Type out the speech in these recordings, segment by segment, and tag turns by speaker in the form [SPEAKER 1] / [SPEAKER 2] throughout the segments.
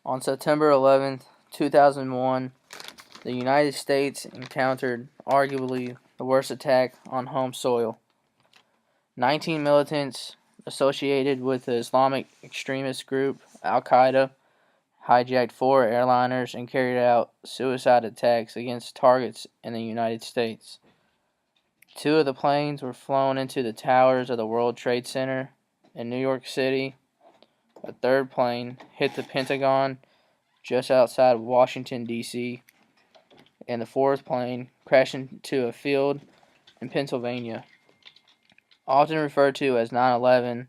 [SPEAKER 1] On September 11th, 2001, the United States encountered arguably the worst attack on home soil. 19 militants associated with the Islamic extremist group Al-Qaeda hijacked 4 airliners and carried out suicide attacks against targets in the United States. 2 of the planes were flown into the towers of the World Trade Center in New York City. A 3rd plane hit the Pentagon just outside Washington, D.C., and the 4th plane crashed into a field in Pennsylvania. Often referred to as 9/11,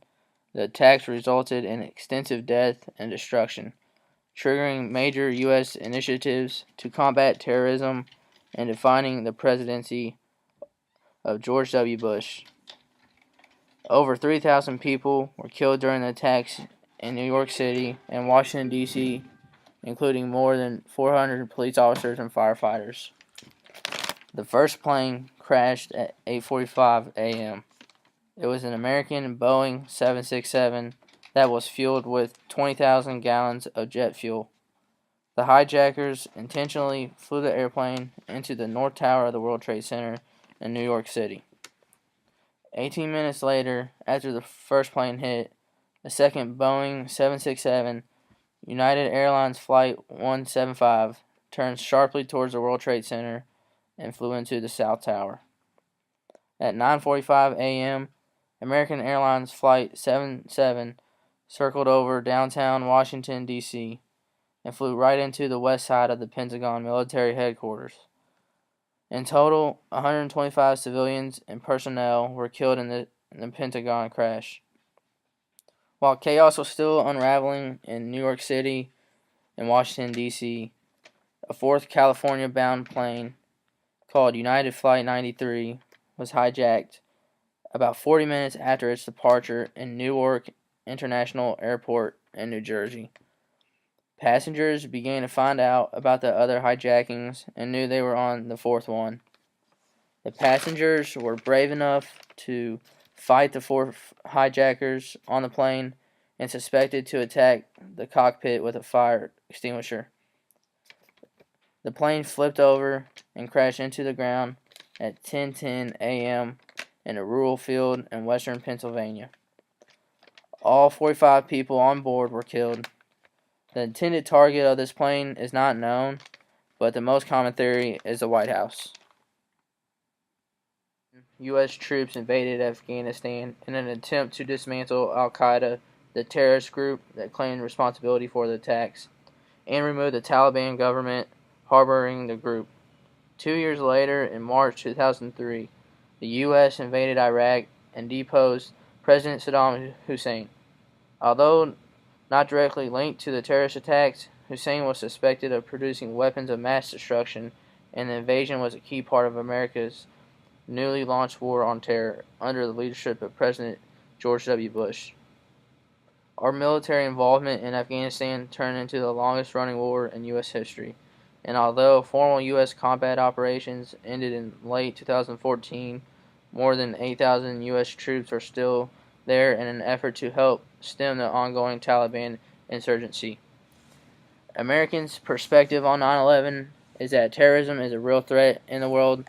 [SPEAKER 1] the attacks resulted in extensive death and destruction, triggering major U.S. initiatives to combat terrorism and defining the presidency of George W. Bush. Over 3,000 people were killed during the attacks in New York City and Washington, D.C., including more than 400 police officers and firefighters. The first plane crashed at 8:45 a.m. It was an American Boeing 767 that was fueled with 20,000 gallons of jet fuel. The hijackers intentionally flew the airplane into the North Tower of the World Trade Center in New York City. 18 minutes later, after the first plane hit, the second Boeing 767, United Airlines Flight 175, turned sharply towards the World Trade Center and flew into the South Tower. At 9:45 a.m., American Airlines Flight 77 circled over downtown Washington, D.C., and flew right into the west side of the Pentagon military headquarters. In total, 125 civilians and personnel were killed in the Pentagon crash. While chaos was still unraveling in New York City and Washington, D.C., a 4th California-bound plane called United Flight 93 was hijacked about 40 minutes after its departure in Newark International Airport in New Jersey. Passengers began to find out about the other hijackings and knew they were on the 4th one. The passengers were brave enough to fight the 4 hijackers on the plane and suspected to attack the cockpit with a fire extinguisher. The plane flipped over and crashed into the ground at 10:10 a.m. in a rural field in western Pennsylvania. All 45 people on board were killed. The intended target of this plane is not known, but the most common theory is the White House. U.S. troops invaded Afghanistan in an attempt to dismantle Al-Qaeda, the terrorist group that claimed responsibility for the attacks, and remove the Taliban government harboring the group. 2 years later, in March 2003, the U.S. invaded Iraq and deposed President Saddam Hussein. Although not directly linked to the terrorist attacks, Hussein was suspected of producing weapons of mass destruction, and the invasion was a key part of America's newly launched war on terror under the leadership of President George W. Bush. Our military involvement in Afghanistan turned into the longest-running war in U.S. history, and although formal U.S. combat operations ended in late 2014, more than 8,000 U.S. troops are still there in an effort to help stem the ongoing Taliban insurgency. Americans' perspective on 9/11 is that terrorism is a real threat in the world.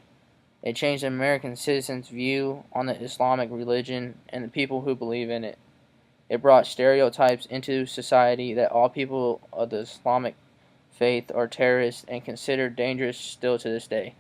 [SPEAKER 1] It changed American citizens' view on the Islamic religion and the people who believe in it. It brought stereotypes into society that all people of the Islamic faith are terrorists and considered dangerous still to this day.